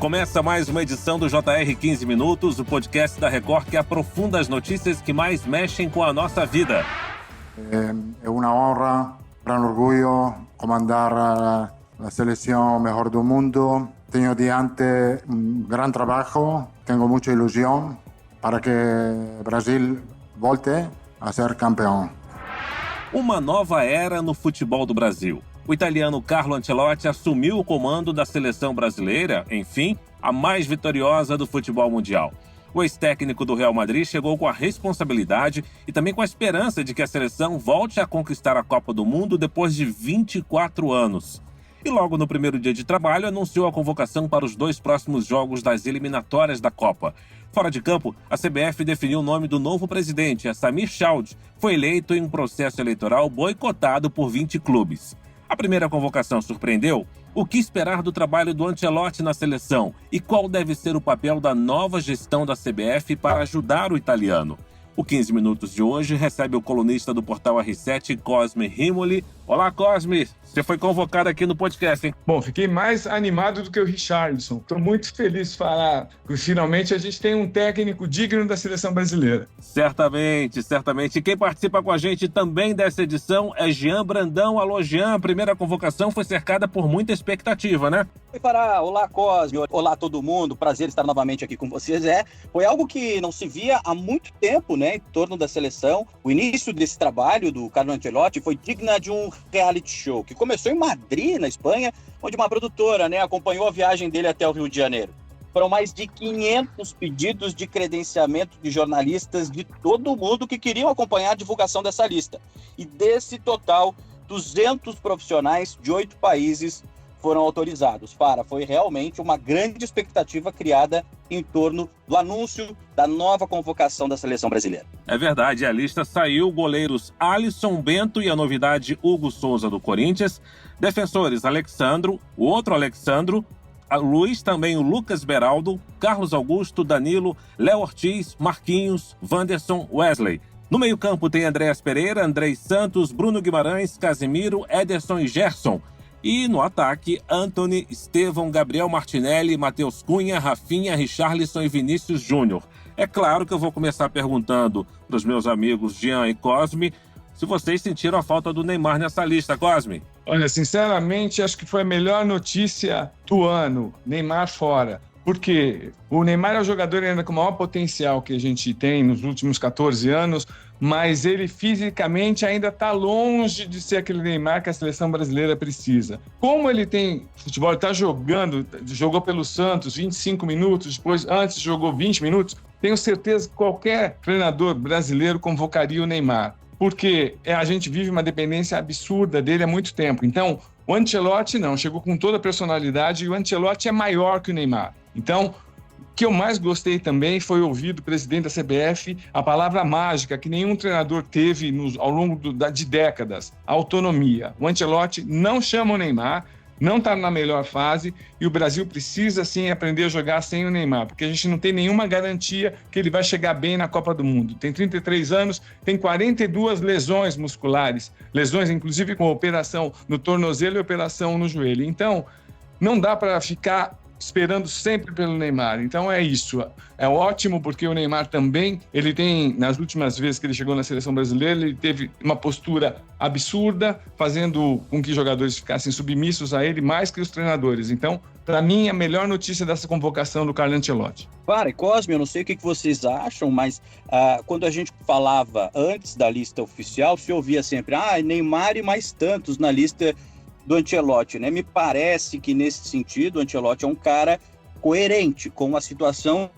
Começa mais uma edição do JR 15 Minutos, o podcast da Record que aprofunda as notícias que mais mexem com a nossa vida. É uma honra, gran orgulho comandar a seleção melhor do mundo. Tenho diante grande trabalho, tenho muita ilusão para que o Brasil volte a ser campeão. Uma nova era no futebol do Brasil. O italiano Carlo Ancelotti assumiu o comando da seleção brasileira, enfim, a mais vitoriosa do futebol mundial. O ex-técnico do Real Madrid chegou com a responsabilidade e também com a esperança de que a seleção volte a conquistar a Copa do Mundo depois de 24 anos. E logo no primeiro dia de trabalho anunciou a convocação para os 2 próximos jogos das eliminatórias da Copa. Fora de campo, a CBF definiu o nome do novo presidente, Samir Chaudhry, foi eleito em um processo eleitoral boicotado por 20 clubes. A primeira convocação surpreendeu? O que esperar do trabalho do Ancelotti na seleção? E qual deve ser o papel da nova gestão da CBF para ajudar o italiano? O 15 Minutos de hoje recebe o colunista do portal R7, Cosme Rimoli. Olá, Cosme! Você foi convocado aqui no podcast, hein? Bom, fiquei mais animado do que o Richarlison. Estou muito feliz de falar que finalmente a gente tem um técnico digno da seleção brasileira. Certamente, certamente. E quem participa com a gente também dessa edição é Jean Brandão. Alô, Jean. A primeira convocação foi cercada por muita expectativa, né? Olá, Cosme. Olá, todo mundo. Prazer estar novamente aqui com vocês. Foi algo que não se via há muito tempo, né, em torno da seleção. O início desse trabalho do Carlo Ancelotti foi digna de um reality show, que começou em Madrid, na Espanha, onde uma produtora, acompanhou a viagem dele até o Rio de Janeiro. Foram mais de 500 pedidos de credenciamento de jornalistas de todo mundo que queriam acompanhar a divulgação dessa lista. E desse total, 200 profissionais de 8 países foram autorizados. Foi realmente uma grande expectativa criada em torno do anúncio da nova convocação da seleção brasileira. É verdade, a lista saiu: goleiros Alisson, Bento e a novidade Hugo Souza do Corinthians, defensores Alexandro, o outro Alexandro, Luiz, também o Lucas Beraldo, Carlos Augusto, Danilo, Léo Ortiz, Marquinhos, Wanderson, Wesley. No meio-campo tem Andréas Pereira, Andrei Santos, Bruno Guimarães, Casemiro, Ederson e Gerson. E no ataque, Antony, Estevão, Gabriel Martinelli, Matheus Cunha, Rafinha, Richarlison e Vinícius Júnior. É claro que eu vou começar perguntando para os meus amigos Jean e Cosme se vocês sentiram a falta do Neymar nessa lista, Cosme. Olha, sinceramente, acho que foi a melhor notícia do ano, Neymar fora. Porque o Neymar é o jogador ainda com o maior potencial que a gente tem nos últimos 14 anos, mas ele fisicamente ainda está longe de ser aquele Neymar que a seleção brasileira precisa. Como ele tem futebol, ele está jogou pelo Santos 25 minutos, antes jogou 20 minutos, tenho certeza que qualquer treinador brasileiro convocaria o Neymar, porque a gente vive uma dependência absurda dele há muito tempo. Então, o Ancelotti não, chegou com toda a personalidade e o Ancelotti é maior que o Neymar. Então, o que eu mais gostei também foi ouvir do presidente da CBF a palavra mágica que nenhum treinador teve ao longo de décadas: autonomia. O Ancelotti não chama o Neymar, não está na melhor fase e o Brasil precisa sim aprender a jogar sem o Neymar, porque a gente não tem nenhuma garantia que ele vai chegar bem na Copa do Mundo. Tem 33 anos, tem 42 lesões musculares, lesões inclusive com operação no tornozelo e operação no joelho. Então, não dá para ficar esperando sempre pelo Neymar. Então é isso. É ótimo porque o Neymar também, ele tem, nas últimas vezes que ele chegou na seleção brasileira, ele teve uma postura absurda, fazendo com que jogadores ficassem submissos a ele mais que os treinadores. Então, para mim, a melhor notícia dessa convocação do Carlo Ancelotti. E Cosme, eu não sei o que vocês acham, mas quando a gente falava antes da lista oficial, se ouvia sempre, Neymar e mais tantos na lista do Ancelotti, né? Me parece que nesse sentido o Ancelotti é um cara coerente com a situação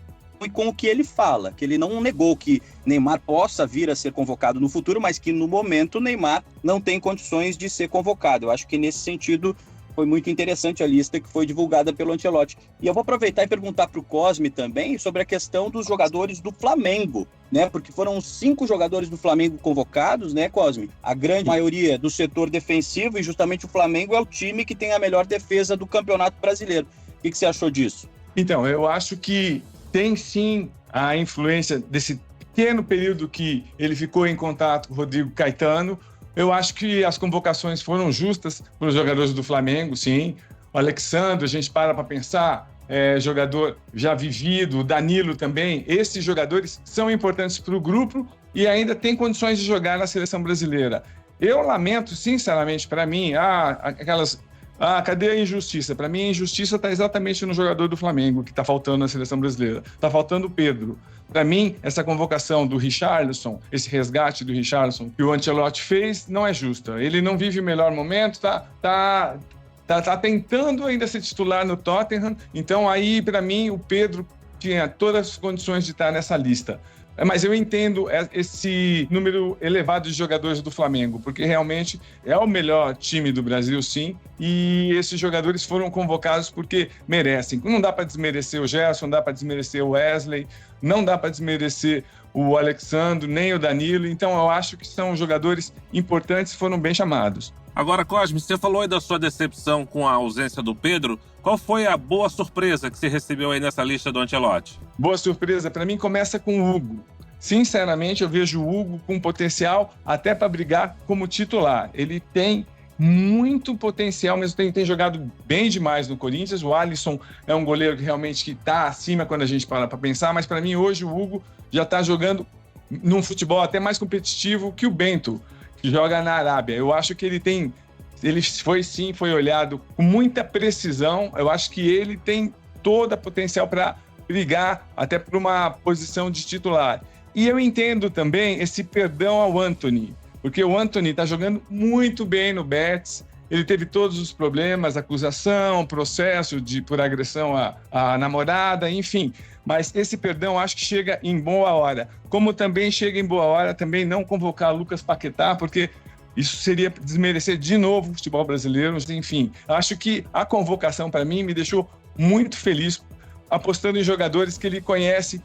e com o que ele fala, que ele não negou que Neymar possa vir a ser convocado no futuro, mas que no momento Neymar não tem condições de ser convocado. Eu acho que nesse sentido foi muito interessante a lista que foi divulgada pelo Ancelotti. E eu vou aproveitar e perguntar para o Cosme também sobre a questão dos jogadores do Flamengo, né? Porque foram 5 jogadores do Flamengo convocados, né, Cosme? A grande maioria do setor defensivo, e justamente o Flamengo é o time que tem a melhor defesa do Campeonato Brasileiro. O que você achou disso? Então, eu acho que tem sim a influência desse pequeno período que ele ficou em contato com o Rodrigo Caetano. Eu acho que as convocações foram justas para os jogadores do Flamengo, sim. O Alexandre, a gente para pensar, jogador já vivido, o Danilo também. Esses jogadores são importantes para o grupo e ainda tem condições de jogar na seleção brasileira. Eu lamento, sinceramente, para mim, cadê a injustiça? Para mim, a injustiça está exatamente no jogador do Flamengo, que está faltando na seleção brasileira. Está faltando o Pedro. Para mim, essa convocação do Richarlison, esse resgate do Richarlison que o Ancelotti fez, não é justa. Ele não vive o melhor momento, tá tentando ainda ser titular no Tottenham. Então, aí, para mim, o Pedro tinha todas as condições de estar nessa lista. Mas eu entendo esse número elevado de jogadores do Flamengo, porque realmente é o melhor time do Brasil, sim, e esses jogadores foram convocados porque merecem. Não dá para desmerecer o Gerson, não dá para desmerecer o Wesley, não dá para desmerecer o Alexandre, nem o Danilo, então eu acho que são jogadores importantes e foram bem chamados. Agora, Cosme, você falou aí da sua decepção com a ausência do Pedro. Qual foi a boa surpresa que você recebeu aí nessa lista do Ancelotti? Boa surpresa, para mim, começa com o Hugo. Sinceramente, eu vejo o Hugo com potencial até para brigar como titular. Ele tem muito potencial, mas tem jogado bem demais no Corinthians. O Alisson é um goleiro que realmente está acima quando a gente para para pensar, mas para mim hoje o Hugo já está jogando num futebol até mais competitivo que o Bento, que joga na Arábia. Eu acho que ele foi olhado com muita precisão. Eu acho que ele tem todo o potencial para brigar até por uma posição de titular. E eu entendo também esse perdão ao Antony, porque o Antony está jogando muito bem no Betis. Ele teve todos os problemas, acusação, processo por agressão à namorada, enfim. Mas esse perdão acho que chega em boa hora. Como também chega em boa hora também não convocar Lucas Paquetá, porque isso seria desmerecer de novo o futebol brasileiro. Enfim, acho que a convocação para mim me deixou muito feliz, apostando em jogadores que ele conhece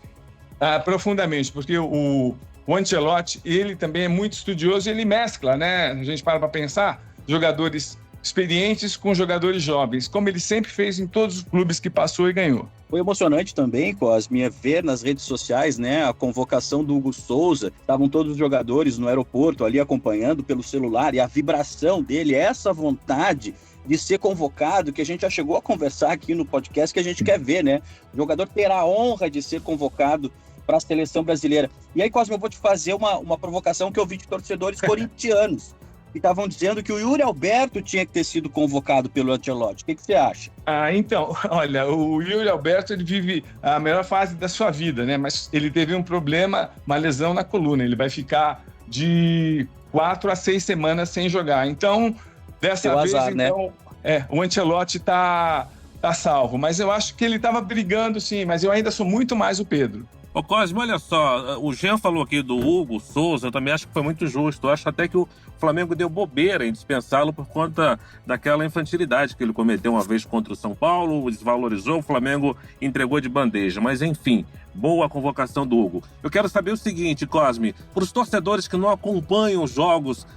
profundamente, porque o Ancelotti, ele também é muito estudioso e ele mescla, né? A gente para pensar, jogadores experientes com jogadores jovens, como ele sempre fez em todos os clubes que passou e ganhou. Foi emocionante também, Cosme, ver nas redes sociais, né, a convocação do Hugo Souza. Estavam todos os jogadores no aeroporto ali acompanhando pelo celular e a vibração dele, essa vontade de ser convocado, que a gente já chegou a conversar aqui no podcast, que a gente quer ver, né? O jogador ter a honra de ser convocado para a seleção brasileira. E aí, Cosme, eu vou te fazer uma provocação que eu vi de torcedores corintianos, que estavam dizendo que o Yuri Alberto tinha que ter sido convocado pelo Ancelotti. O que você acha? Então, olha, o Yuri Alberto, ele vive a melhor fase da sua vida, né? Mas ele teve um problema, uma lesão na coluna. Ele vai ficar de 4 a 6 semanas sem jogar. Então, dessa vez, azar, então, né? O Ancelotti tá salvo. Mas eu acho que ele estava brigando, sim. Mas eu ainda sou muito mais o Pedro. Ô Cosme, olha só, o Jean falou aqui do Hugo Souza, eu também acho que foi muito justo. Eu acho até que o Flamengo deu bobeira em dispensá-lo por conta daquela infantilidade que ele cometeu uma vez contra o São Paulo, desvalorizou, o Flamengo entregou de bandeja. Mas enfim, boa convocação do Hugo. Eu quero saber o seguinte, Cosme, para os torcedores que não acompanham os jogos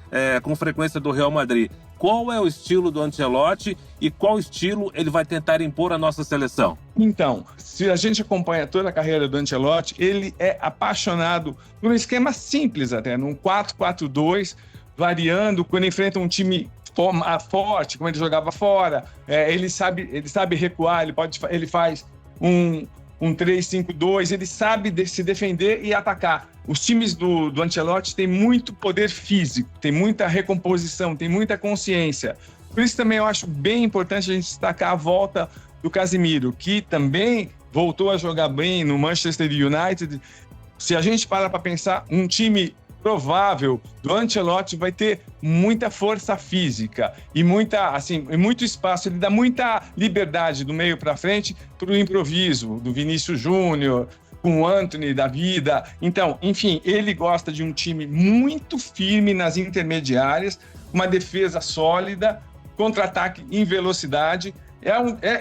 com frequência do Real Madrid, qual é o estilo do Ancelotti e qual estilo ele vai tentar impor à nossa seleção? Então, se a gente acompanha toda a carreira do Ancelotti, ele é apaixonado por um esquema simples até, num 4-4-2, variando, quando enfrenta um time forte, como ele jogava fora, ele sabe recuar, ele faz um 3-5-2, ele sabe se defender e atacar. Os times do Ancelotti têm muito poder físico, tem muita recomposição, tem muita consciência. Por isso também eu acho bem importante a gente destacar a volta do Casemiro, que também voltou a jogar bem no Manchester United. Se a gente para pensar, um time provável do Ancelotti vai ter muita força física e muito espaço. Ele dá muita liberdade do meio para frente para o improviso, do Vinícius Júnior, com o Antony da vida. Então, enfim, ele gosta de um time muito firme nas intermediárias, uma defesa sólida, contra-ataque em velocidade.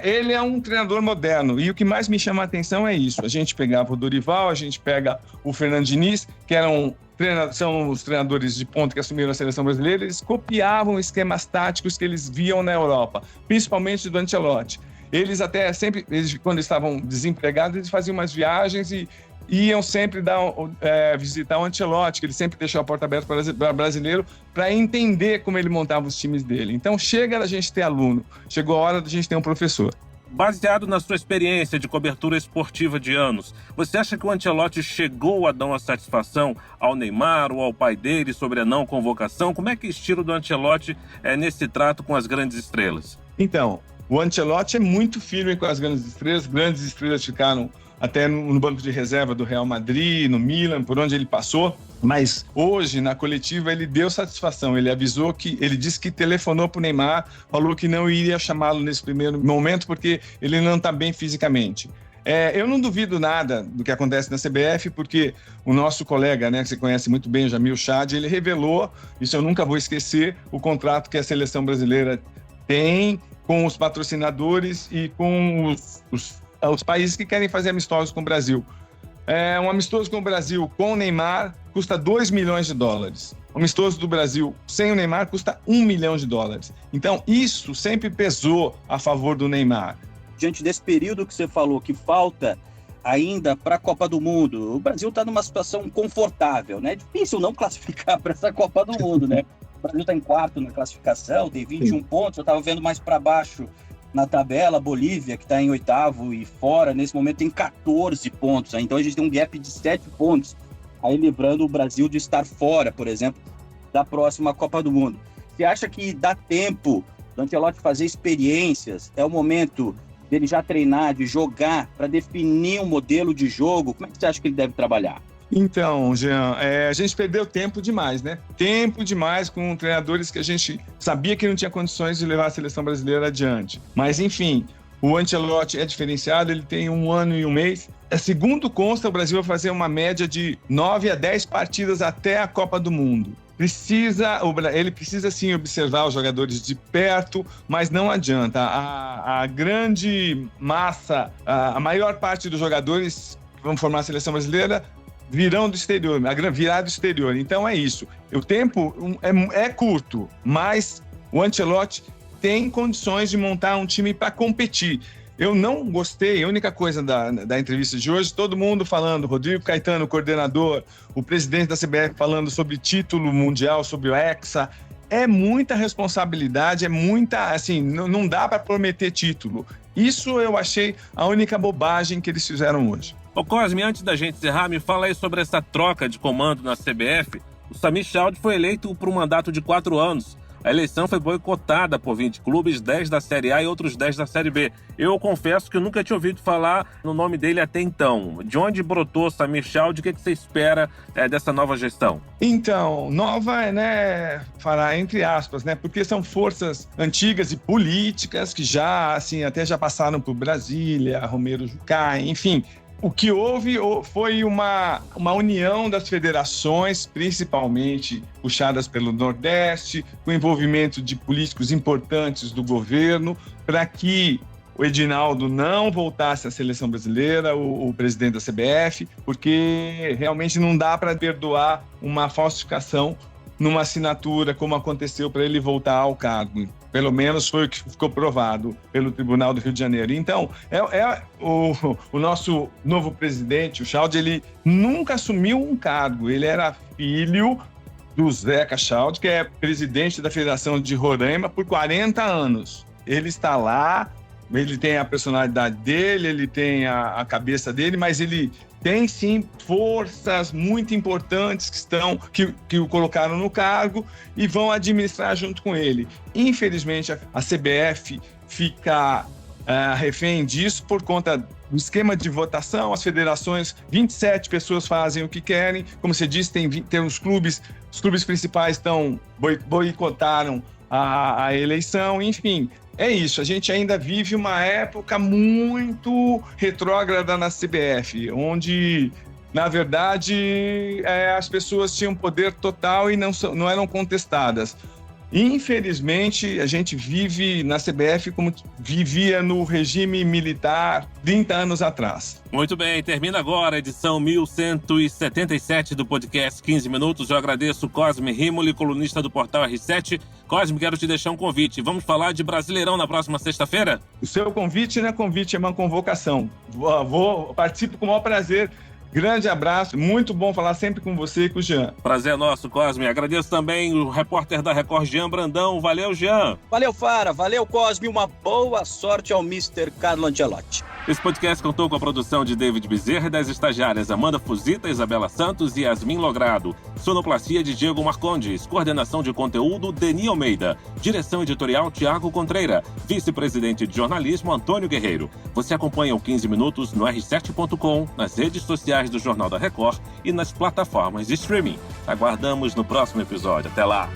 Ele é um treinador moderno, e o que mais me chama a atenção é isso. A gente pegava o Dorival, a gente pega o Fernando Diniz, que são os treinadores de ponta que assumiram a seleção brasileira, eles copiavam esquemas táticos que eles viam na Europa, principalmente do Ancelotti. Eles até sempre, quando estavam desempregados, eles faziam umas viagens e iam sempre visitar o Ancelotti, que ele sempre deixou a porta aberta para brasileiro, para entender como ele montava os times dele. Então chega da gente ter aluno, chegou a hora da gente ter um professor. Baseado na sua experiência de cobertura esportiva de anos, você acha que o Ancelotti chegou a dar uma satisfação ao Neymar ou ao pai dele sobre a não convocação? Como é que é o estilo do Ancelotti nesse trato com as grandes estrelas? Então, o Ancelotti é muito firme com as grandes estrelas ficaram até no banco de reserva do Real Madrid, no Milan, por onde ele passou. Mas hoje, na coletiva, ele deu satisfação. Ele avisou ele disse que telefonou para o Neymar, falou que não iria chamá-lo nesse primeiro momento porque ele não está bem fisicamente. Eu não duvido nada do que acontece na CBF, porque o nosso colega, né, que você conhece muito bem, o Jamil Chad, ele revelou, isso eu nunca vou esquecer, o contrato que a seleção brasileira tem com os patrocinadores e com os países que querem fazer amistosos com o Brasil. Um amistoso com o Brasil com o Neymar custa 2 milhões de dólares. O amistoso do Brasil sem o Neymar custa 1 milhão de dólares. Então, isso sempre pesou a favor do Neymar. Diante desse período que você falou, que falta ainda para a Copa do Mundo, o Brasil está numa situação confortável, né? É difícil não classificar para essa Copa do Mundo, né? O Brasil está em quarto na classificação, tem 21 pontos. Eu estava vendo mais para baixo na tabela, a Bolívia, que está em oitavo e fora, nesse momento tem 14 pontos. Então a gente tem um gap de 7 pontos, aí livrando o Brasil de estar fora, por exemplo, da próxima Copa do Mundo. Você acha que dá tempo do Ancelotti fazer experiências? É o momento dele já treinar, de jogar, para definir um modelo de jogo? Como é que você acha que ele deve trabalhar? Então, Jean, a gente perdeu tempo demais, né? Tempo demais com treinadores que a gente sabia que não tinha condições de levar a seleção brasileira adiante. Mas, enfim, o Ancelotti é diferenciado, ele tem 1 ano e 1 mês. Segundo consta, o Brasil vai fazer uma média de 9 a 10 partidas até a Copa do Mundo. Ele precisa sim observar os jogadores de perto, mas não adianta. A grande massa, a maior parte dos jogadores que vão formar a seleção brasileira virão do exterior, virá do exterior. Então é isso. O tempo é curto, mas o Ancelotti tem condições de montar um time para competir. Eu não gostei, a única coisa da entrevista de hoje, todo mundo falando, Rodrigo Caetano, coordenador, o presidente da CBF falando sobre título mundial, sobre o Hexa. É muita responsabilidade, assim, não dá para prometer título. Isso eu achei a única bobagem que eles fizeram hoje. Ô Cosme, antes da gente encerrar, me fala aí sobre essa troca de comando na CBF. O Samir Chald foi eleito por um mandato de 4 anos. A eleição foi boicotada por 20 clubes, 10 da Série A e outros 10 da Série B. Eu confesso que eu nunca tinha ouvido falar no nome dele até então. De onde brotou Samir Chald? O que você espera dessa nova gestão? Então, nova, né, fará entre aspas, né, porque são forças antigas e políticas que já, assim, até já passaram por Brasília, Romero Jucá, enfim. O que houve foi uma união das federações, principalmente puxadas pelo Nordeste, com envolvimento de políticos importantes do governo, para que o Edinaldo não voltasse à seleção brasileira, o presidente da CBF, porque realmente não dá para perdoar uma falsificação numa assinatura, como aconteceu para ele voltar ao cargo. Pelo menos foi o que ficou provado pelo Tribunal do Rio de Janeiro. Então, o nosso novo presidente, o Chald, ele nunca assumiu um cargo. Ele era filho do Zeca Chald, que é presidente da Federação de Roraima por 40 anos. Ele está lá, ele tem a personalidade dele, ele tem a cabeça dele, mas ele tem sim forças muito importantes que o colocaram no cargo e vão administrar junto com ele. Infelizmente, a CBF fica refém disso por conta do esquema de votação. As federações, 27 pessoas fazem o que querem. Como você disse, tem os clubes principais boicotaram a eleição, enfim. É isso, a gente ainda vive uma época muito retrógrada na CBF, onde, na verdade, as pessoas tinham poder total e não eram contestadas. Infelizmente, a gente vive na CBF como vivia no regime militar 30 anos atrás. Muito bem, termina agora a edição 1177 do podcast 15 Minutos. Eu agradeço Cosme Rimoli, colunista do portal R7. Cosme, quero te deixar um convite. Vamos falar de Brasileirão na próxima sexta-feira? O seu convite não é convite, é uma convocação. Participo com o maior prazer. Grande abraço, muito bom falar sempre com você e com o Jean. Prazer nosso, Cosme. Agradeço também o repórter da Record, Jean Brandão. Valeu, Jean. Valeu, Fara. Valeu, Cosme. Uma boa sorte ao Mr. Carlo Ancelotti. Esse podcast contou com a produção de David Bezerra e das estagiárias Amanda Fuzita, Isabela Santos e Yasmin Logrado. Sonoplastia de Diego Marcondes. Coordenação de conteúdo, Deni Almeida. Direção editorial, Tiago Contreira. Vice-presidente de jornalismo, Antônio Guerreiro. Você acompanha o 15 Minutos no r7.com, nas redes sociais do Jornal da Record e nas plataformas de streaming. Aguardamos no próximo episódio. Até lá!